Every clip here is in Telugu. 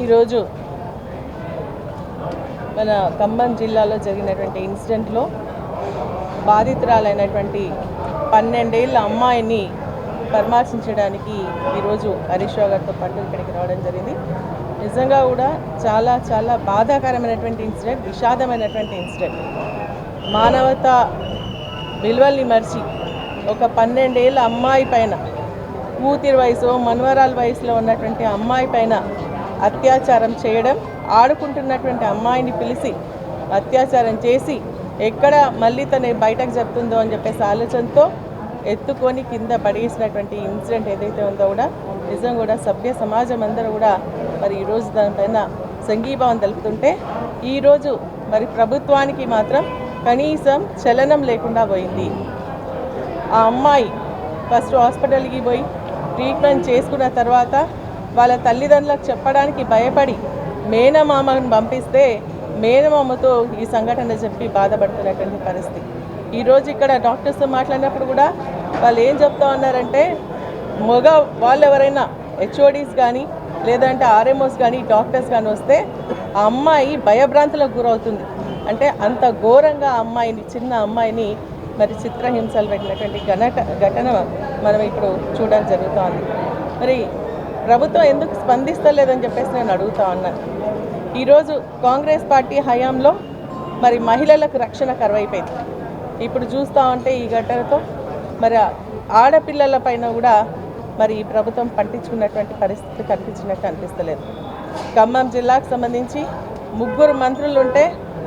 ఈరోజు మన ఖమ్మం జిల్లాలో జరిగినటువంటి ఇన్సిడెంట్లో బాధితురాలైనటువంటి 12 ఏళ్ల అమ్మాయిని పరామర్శించడానికి ఈరోజు హరీష్ రావు గారితో పాటు ఇక్కడికి రావడం జరిగింది. నిజంగా కూడా చాలా చాలా బాధాకరమైనటువంటి ఇన్సిడెంట్, విషాదమైనటువంటి ఇన్సిడెంట్. మానవతా విలువల్ని మర్చి ఒక 12 ఏళ్ల అమ్మాయి పైన, కూతురి వయసు మనవరాల వయసులో ఉన్నటువంటి అమ్మాయి పైన అత్యాచారం చేయడం, ఆడుకుంటున్నటువంటి అమ్మాయిని పిలిచి అత్యాచారం చేసి ఎక్కడ మళ్ళీ తను బయటకు చెప్తుందో అని చెప్పేసి ఆలోచనతో ఎత్తుకొని కింద పడేసినటువంటి ఇన్సిడెంట్ ఏదైతే ఉందో కూడా నిజం కూడా సభ్య సమాజం అందరూ కూడా మరి ఈరోజు దానిపైన సంఘీభావం తెలుపుతుంటే, ఈరోజు మరి ప్రభుత్వానికి మాత్రం కనీసం చలనం లేకుండా పోయింది. ఆ అమ్మాయి ఫస్ట్ హాస్పిటల్కి పోయి ట్రీట్మెంట్ చేసుకున్న తర్వాత వాళ్ళ తల్లిదండ్రులకు చెప్పడానికి భయపడి మేనమామను పంపిస్తే మేనమామతో ఈ సంఘటన చెప్పి బాధపడుతున్నటువంటి పరిస్థితి. ఈరోజు ఇక్కడ డాక్టర్స్తో మాట్లాడినప్పుడు కూడా వాళ్ళు ఏం చెప్తా ఉన్నారంటే, మగ వాళ్ళు ఎవరైనా హెచ్ఓడీస్ కానీ లేదంటే ఆర్ఎంఓస్ కానీ డాక్టర్స్ కానీ వస్తే ఆ అమ్మాయి భయభ్రాంతులకు గురవుతుంది. అంటే అంత ఘోరంగా అమ్మాయిని, చిన్న అమ్మాయిని మరి చిత్రహింసలు పెట్టినటువంటి ఘటన మనం ఇప్పుడు చూడడం జరుగుతోంది. మరి ప్రభుత్వం ఎందుకు స్పందిస్తలేదని చెప్పేసి నేను అడుగుతా ఉన్నాను. ఈరోజు కాంగ్రెస్ పార్టీ హయాంలో మరి మహిళలకు రక్షణ కరువైపోయింది. ఇప్పుడు చూస్తూ ఉంటే ఈ ఘటనతో మరి ఆడపిల్లల పైన కూడా మరి ఈ ప్రభుత్వం పట్టించుకున్నటువంటి పరిస్థితి కనిపించినట్టు అనిపిస్తలేదు. ఖమ్మం జిల్లాకు సంబంధించి 3 మంత్రులు ఉంటే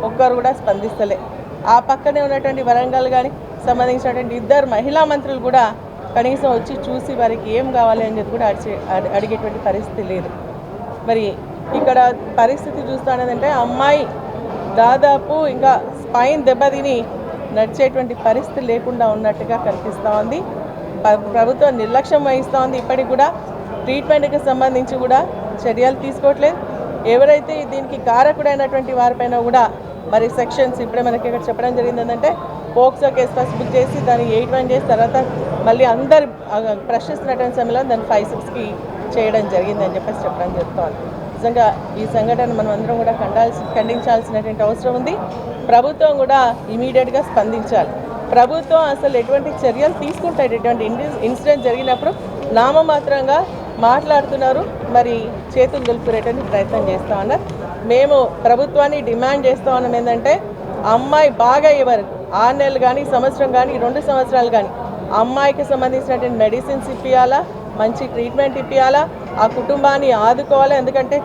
ఒక్కరు కూడా స్పందిస్తలే. ఆ పక్కనే ఉన్నటువంటి వరంగల్ కానీ సంబంధించినటువంటి 2 మహిళా మంత్రులు కూడా కనీసం వచ్చి చూసి వారికి ఏం కావాలి అని చెప్పి కూడా అడిగేటువంటి పరిస్థితి లేదు. మరి ఇక్కడ పరిస్థితి చూస్తానంటే అమ్మాయి దాదాపు ఇంకా స్పైన్ దెబ్బతిని నడిచేటువంటి పరిస్థితి లేకుండా ఉన్నట్టుగా కనిపిస్తూ ఉంది. ప్రభుత్వం నిర్లక్ష్యం వహిస్తూ ఉంది. ఇప్పటికి కూడా ట్రీట్మెంట్కి సంబంధించి కూడా చర్యలు తీసుకోవట్లేదు. ఎవరైతే దీనికి కారకుడైనటువంటి వారిపైన కూడా మరి సెక్షన్స్ ఇప్పుడే మనకి ఇక్కడ చెప్పడం జరిగింది ఏంటంటే, పోక్సో కేసు ఫస్ట్ బుక్ చేసి దాన్ని 8-1 చేసి తర్వాత మళ్ళీ అందరు ప్రశ్నిస్తున్నటువంటి సమయంలో దాన్ని 5-6కి చేయడం జరిగిందని చెప్పేసి చెప్పడం జరుగుతుంది. నిజంగా ఈ సంఘటన మనం అందరం కూడా ఖండించాల్సినటువంటి అవసరం ఉంది. ప్రభుత్వం కూడా ఇమీడియట్గా స్పందించాలి. ప్రభుత్వం అసలు ఎటువంటి చర్యలు తీసుకుంటాయి? ఎటువంటి ఇన్సిడెంట్ జరిగినప్పుడు నామమాత్రంగా మాట్లాడుతున్నారు, మరి చేతులు దులుపుకునేటువంటి ప్రయత్నం చేస్తూ ఉన్నారు. మేము ప్రభుత్వాన్ని డిమాండ్ చేస్తూ ఉన్నాం ఏంటంటే, అమ్మాయి బాగా అయ్యే వరకు 6 నెలలు కానీ, సంవత్సరం కానీ, 2 సంవత్సరాలు కానీ అమ్మాయికి సంబంధించినటువంటి మెడిసిన్స్ ఇప్పియాలా, మంచి ట్రీట్మెంట్ ఇప్పియాలా, ఆ కుటుంబాన్ని ఆదుకోవాలి. ఎందుకంటే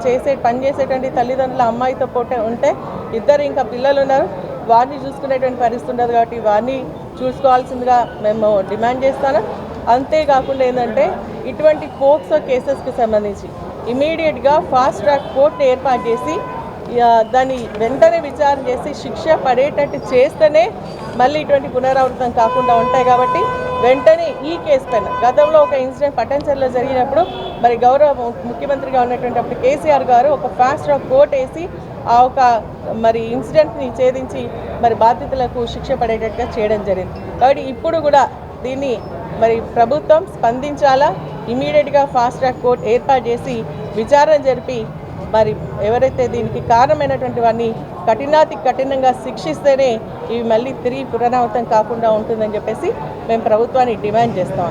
పనిచేసేటువంటి తల్లిదండ్రులు అమ్మాయితో పోటీ ఉంటే 2 ఇంకా పిల్లలు ఉన్నారు, వారిని చూసుకునేటువంటి పరిస్థితి ఉండదు. కాబట్టి వారిని చూసుకోవాల్సిందిగా మేము డిమాండ్ చేస్తాను. అంతేకాకుండా ఏంటంటే, ఇటువంటి పోక్సో కేసెస్కి సంబంధించి ఇమీడియట్గా ఫాస్ట్ ట్రాక్ కోర్టుని ఏర్పాటు చేసి దాన్ని వెంటనే విచారణ చేసి శిక్ష పడేటట్టు చేస్తేనే మళ్ళీ ఇటువంటి పునరావృతం కాకుండా ఉంటాయి. కాబట్టి వెంటనే ఈ కేసు పైన గతంలో ఒక ఇన్సిడెంట్ పట్టణచర్లో జరిగినప్పుడు మరి గౌరవ ముఖ్యమంత్రిగా ఉన్నటువంటి అప్పుడు కేసీఆర్ గారు ఒక ఫాస్ట్ ట్రాక్ కోర్టు వేసి ఆ ఒక మరి ఇన్సిడెంట్ని ఛేదించి మరి బాధితులకు శిక్ష పడేటట్టుగా చేయడం జరిగింది. కాబట్టి ఇప్పుడు కూడా దీన్ని మరి ప్రభుత్వం స్పందించాలా, ఇమీడియట్గా ఫాస్ట్ ట్రాక్ కోర్టు ఏర్పాటు చేసి విచారణ జరిపి మరి ఎవరైతే దీనికి కారణమైనటువంటి వారిని కఠినంగా శిక్షిస్తేనే ఇవి మళ్ళీ తిరిగి పునరావృతం కాకుండా ఉంటుందని చెప్పేసి మేము ప్రభుత్వాన్ని డిమాండ్ చేస్తా ఉన్నాం.